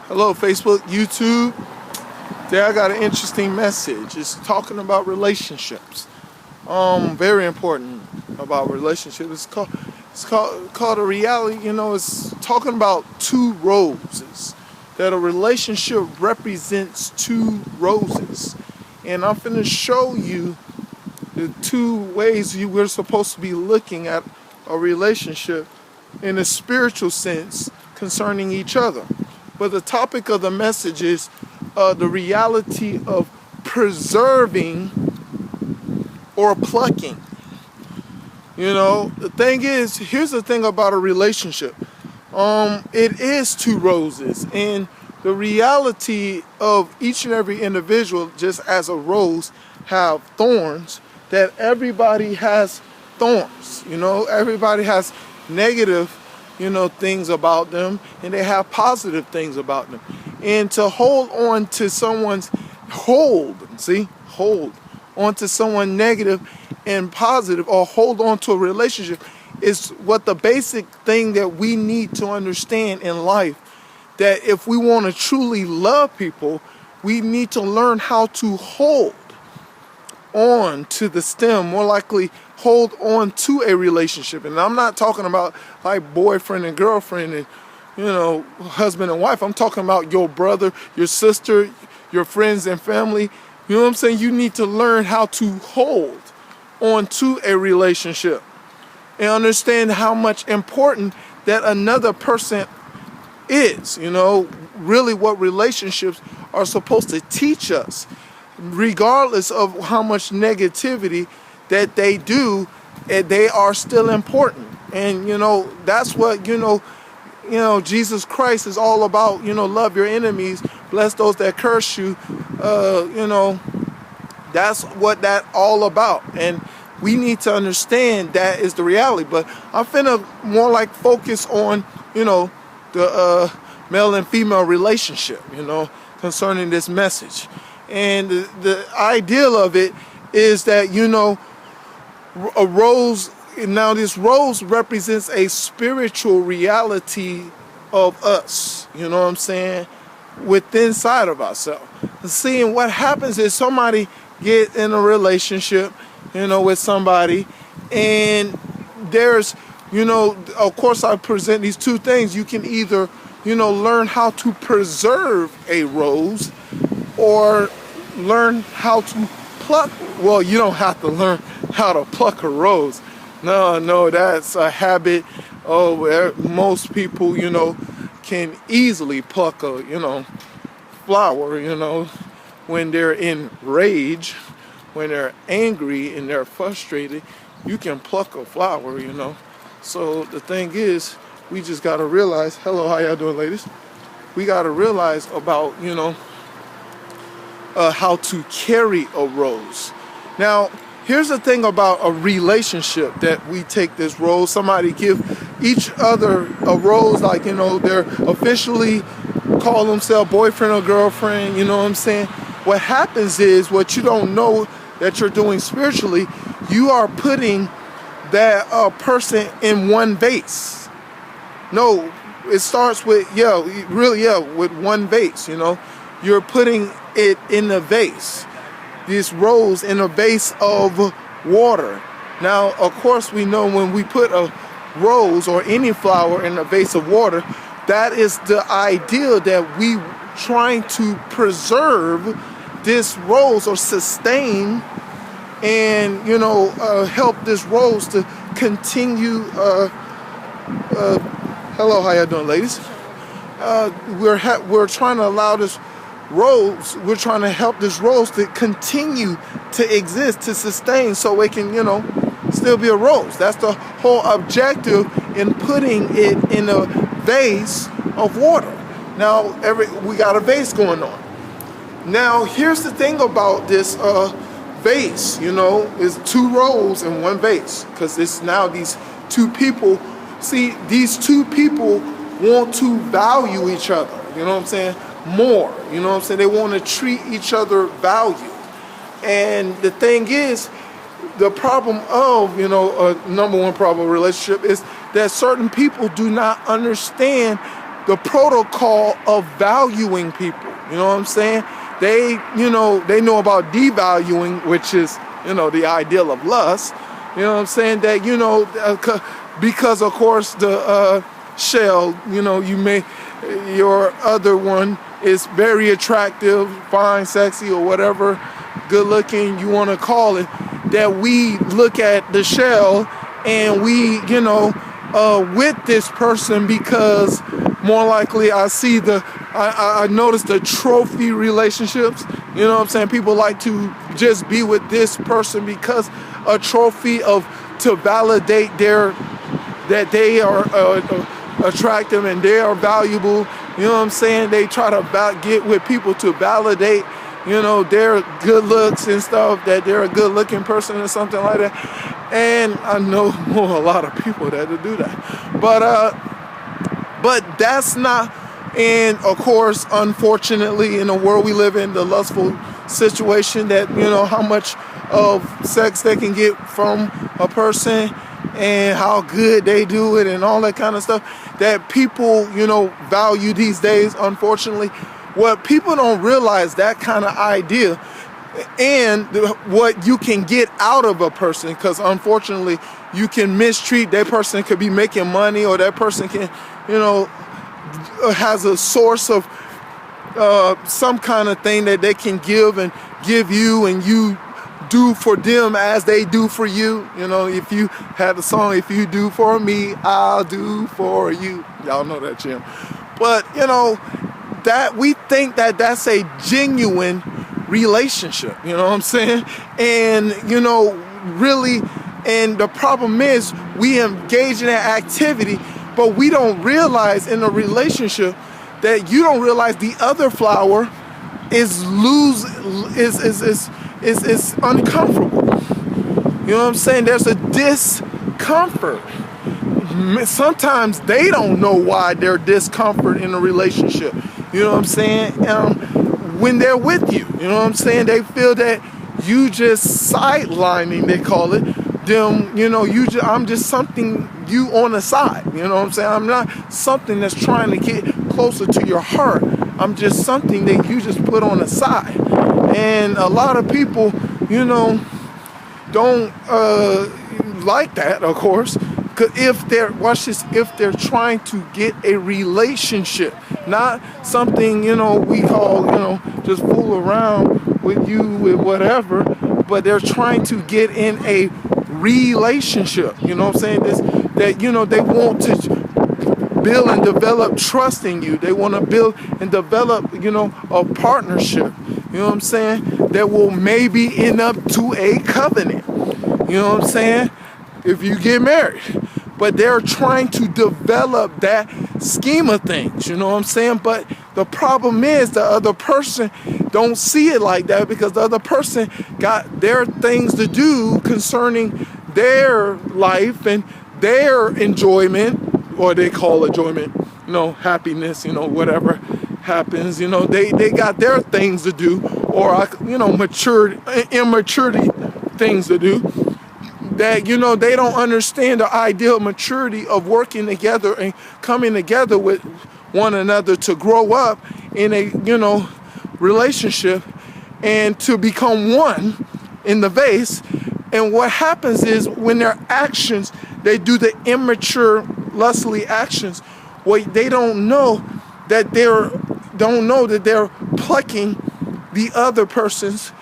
Hello, Facebook, YouTube. Today I got an interesting message. It's talking about relationships. Very important about relationships. It's called a reality. It's talking about two roses. That a relationship represents two roses, and I'm finna show you the two ways we're supposed to be looking at a relationship in a spiritual sense concerning each other. But the topic of the message is the reality of preserving or plucking. The thing is, here's the thing about a relationship. It is two roses, and the reality of each and every individual, just as a rose, have thorns. That everybody has thorns. Everybody has negative things about them, and they have positive things about them. And to hold on to hold on to someone negative and positive, or hold on to a relationship, is what the basic thing that we need to understand in life. That if we want to truly love people, we need to learn how to hold on to the stem, more likely hold on to a relationship. And I'm not talking about like boyfriend and girlfriend and husband and wife. I'm talking about your brother, your sister, your friends and family. You know what I'm saying? You need to learn how to hold on to a relationship and understand how much important that another person is. Really what relationships are supposed to teach us, regardless of how much negativity that they do, and they are still important. And that's what Jesus Christ is all about. Love your enemies, bless those that curse you. That's what that all about, and we need to understand that is the reality. But I'm finna more like focus on the male and female relationship concerning this message. And the ideal of it is that a rose. Now this rose represents a spiritual reality of us, what I'm saying, within inside of ourselves. Seeing what happens is somebody get in a relationship, with somebody, and there's, of course I present these two things. You can either, learn how to preserve a rose or learn how to pluck. Well, you don't have to learn how to pluck a rose. No, that's a habit. Most people, can easily pluck a, flower, when they're in rage, when they're angry and they're frustrated, you can pluck a flower, So the thing is, we just got to realize, hello, how y'all doing, ladies? We got to realize about, how to carry a rose. Now, here's the thing about a relationship, that we take this rose, somebody give each other a rose, like, they're officially call themselves boyfriend or girlfriend, what I'm saying? What happens is, what you don't know that you're doing spiritually, you are putting that person in one vase. No, it starts with, with one vase, You're putting it in a vase. This rose in a vase of water. Now, of course, we know when we put a rose or any flower in a vase of water, that is the ideal, that we trying to preserve this rose or sustain and help this rose to continue. Hello, how y'all doing, ladies? We're trying to allow this rose, we're trying to help this rose to continue to exist, to sustain, so it can still be a rose. That's the whole objective in putting it in a vase of water. Now we got a vase going on. Now here's the thing about this vase, is two roses in one vase, because it's now these two people. See, these two people want to value each other, what I'm saying, more, what I'm saying. They want to treat each other value. And the thing is, the problem of, number one problem of relationship is that certain people do not understand the protocol of valuing people. You know what I'm saying? They know about devaluing, which is, the ideal of lust. You know what I'm saying? That, because of course the shell, your other one is very attractive, fine, sexy, or whatever good looking you want to call it, that we look at the shell and we, with this person, because more likely I notice the trophy relationships. You know what I'm saying? People like to just be with this person because a trophy to validate that they are attractive and they are valuable. You know what I'm saying? They try to get with people to validate, their good looks and stuff, that they're a good looking person or something like that. And I know a lot of people that do that. But that's not, and of course, unfortunately, in the world we live in, the lustful situation that, how much of sex they can get from a person and how good they do it and all that kind of stuff that people, value these days, unfortunately. What people don't realize, that kind of idea and what you can get out of a person, because unfortunately you can mistreat that person. Could be making money, or that person can, has a source of some kind of thing that they can give you, and you do for them as they do for you. If you had the song, if you do for me, I'll do for you. Y'all know that, Jim. But that we think that that's a genuine relationship. You know what I'm saying? And really, and the problem is we engage in that activity, but we don't realize in a relationship that you don't realize the other flower is uncomfortable. You know what I'm saying? There's a discomfort. Sometimes they don't know why they're discomfort in a relationship. You know what I'm saying? When they're with you, you know what I'm saying? They feel that you just sidelining, they call it. Them, I'm just something you on the side. You know what I'm saying? I'm not something that's trying to get closer to your heart. I'm just something that you just put on the side. And a lot of people, don't like that, of course. Because if they're trying to get a relationship, not something, we call, just fool around with you with whatever, but they're trying to get in a relationship. You know what I'm saying? They want to build and develop trust in you. They want to build and develop, a partnership. You know what I'm saying? That will maybe end up to a covenant. You know what I'm saying? If you get married. But they're trying to develop that scheme of things, you know what I'm saying? But the problem is the other person don't see it like that, because the other person got their things to do concerning their life and their enjoyment, or they call enjoyment, happiness, whatever happens, they got their things to do, or, immaturity things to do. That, they don't understand the ideal maturity of working together and coming together with one another to grow up in a, relationship and to become one in the vase. And what happens is when their actions, they do the immature, lustly actions, they don't know that they're plucking the other person's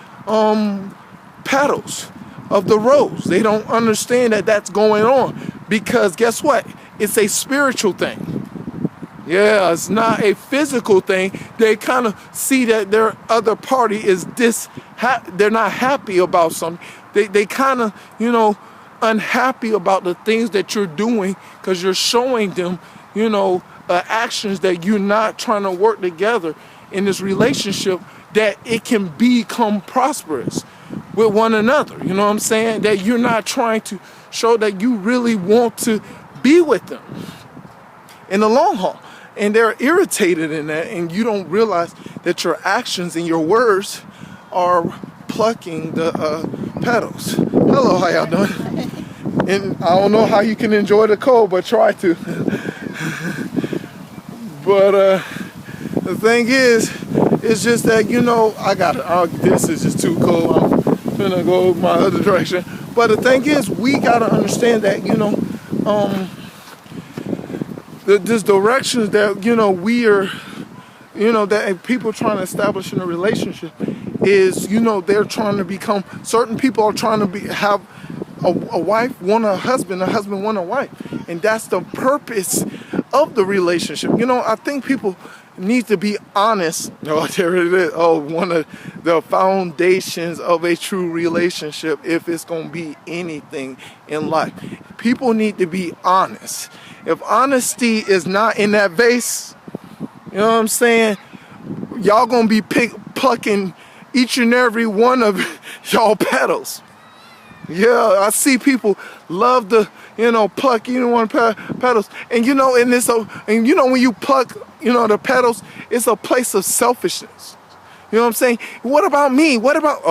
petals of the rose. They don't understand that that's going on, because guess what? It's a spiritual thing. Yeah, it's not a physical thing. They kind of see that their other party is they're not happy about something. They kind of, unhappy about the things that you're doing, because you're showing them, actions that you're not trying to work together in this relationship, that it can become prosperous with one another. You know what I'm saying? That you're not trying to show that you really want to be with them in the long haul. And they're irritated in that, and you don't realize that your actions and your words are plucking the petals. Hello, how y'all doing? And I don't know how you can enjoy the cold, but try to. But the thing is, it's just that, you know, this is just too cold. I'm gonna go my other direction. But the thing is, we gotta understand that, you know, this direction that, you know, we are, you know, that people trying to establish in a relationship is, you know, they're trying to become, certain people are trying to have a wife want a husband want a wife. And that's the purpose of the relationship. You know, I think people need to be honest. Oh, there it is. Oh, one of the foundations of a true relationship, if it's going to be anything in life. People need to be honest. If honesty is not in that vase, you know what I'm saying? Y'all going to be plucking each and every one of y'all petals. Yeah, I see people love to, you know, pluck either one petals. And you know, and and you know, when you pluck, you know, the petals, it's a place of selfishness. You know what I'm saying? What about me? What about,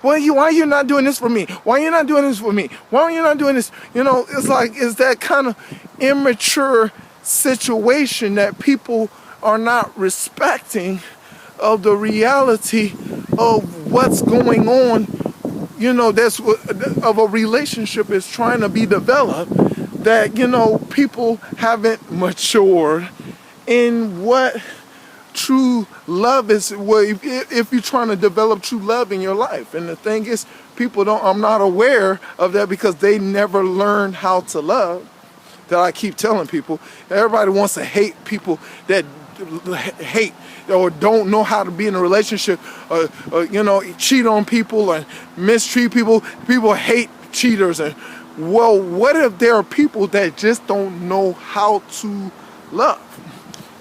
why are you not doing this for me? Why are you not doing this for me? Why are you not doing this? You know, it's that kind of immature situation that people are not respecting of the reality of what's going on. You know, that's what of a relationship is trying to be developed, that, you know, people haven't matured in what true love is. Well, if you're trying to develop true love in your life. And the thing is, I'm not aware of that because they never learned how to love. That I keep telling people. Everybody wants to hate people that hate or don't know how to be in a relationship, you know, cheat on people and mistreat people. People hate cheaters. And well, what if there are people that just don't know how to love?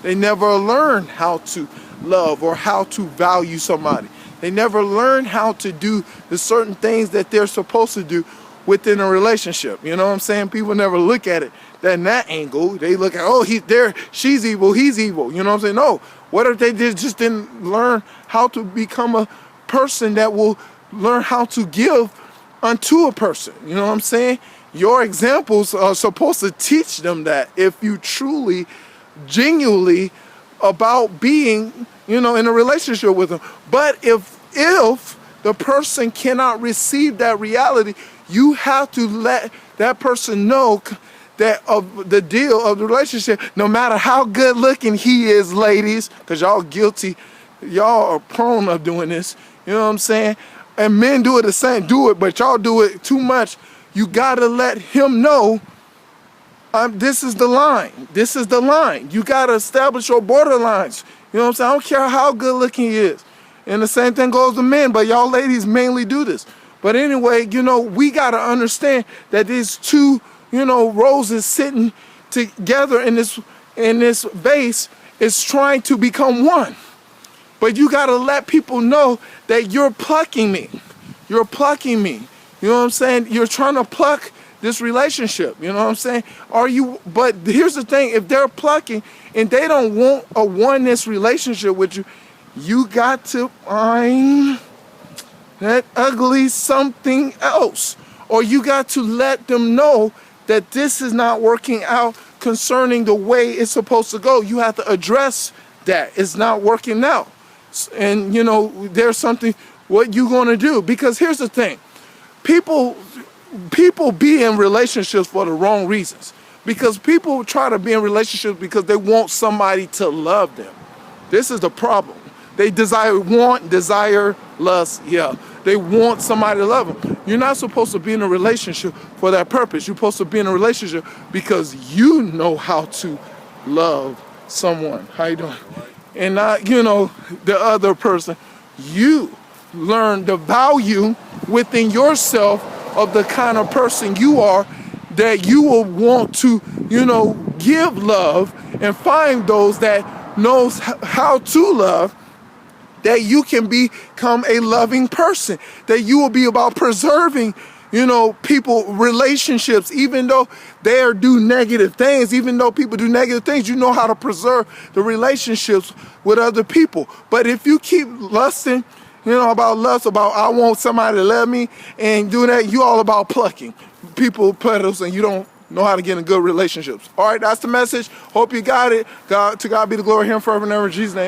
They never learn how to love or how to value somebody. They never learn how to do the certain things that they're supposed to do within a relationship. You know what I'm saying? People never look at it in that angle. They look at, oh, she's evil, he's evil. You know what I'm saying? No. What if they just didn't learn how to become a person that will learn how to give unto a person? You know what I'm saying? Your examples are supposed to teach them that, if you truly, genuinely about being, you know, in a relationship with them. But if the person cannot receive that reality, you have to let that person know that of the deal of the relationship, no matter how good looking he is, ladies, because y'all guilty, y'all are prone of doing this, you know what I'm saying? And men do it the same, but y'all do it too much. You gotta let him know, this is the line. This is the line. You gotta establish your borderlines. You know what I'm saying? I don't care how good looking he is. And the same thing goes to men, but y'all ladies mainly do this. But anyway, you know, we gotta understand that these two, you know, roses sitting together in this vase is trying to become one. But you gotta let people know that you're plucking me. You're plucking me. You know what I'm saying? You're trying to pluck this relationship. You know what I'm saying? But here's the thing, if they're plucking and they don't want a oneness relationship with you, you got to find that ugly something else. Or you got to let them know that this is not working out concerning the way it's supposed to go. You have to address that. It's not working out. And, you know, there's something, what you going to do? Because here's the thing. People be in relationships for the wrong reasons. Because people try to be in relationships because they want somebody to love them. This is the problem. They desire, lust, yeah. They want somebody to love them. You're not supposed to be in a relationship for that purpose. You're supposed to be in a relationship because you know how to love someone. How you doing? And not, you know, the other person. You learn the value within yourself of the kind of person you are, that you will want to, you know, give love and find those that knows how to love, that you can become a loving person, that you will be about preserving, you know, relationships, even though they do negative things, even though people do negative things, you know how to preserve the relationships with other people. But if you keep lusting, you know, about I want somebody to love me and do that, you all about plucking people petals and you don't know how to get in good relationships. All right, that's the message. Hope you got it. To God be the glory here and forever and ever in Jesus' name.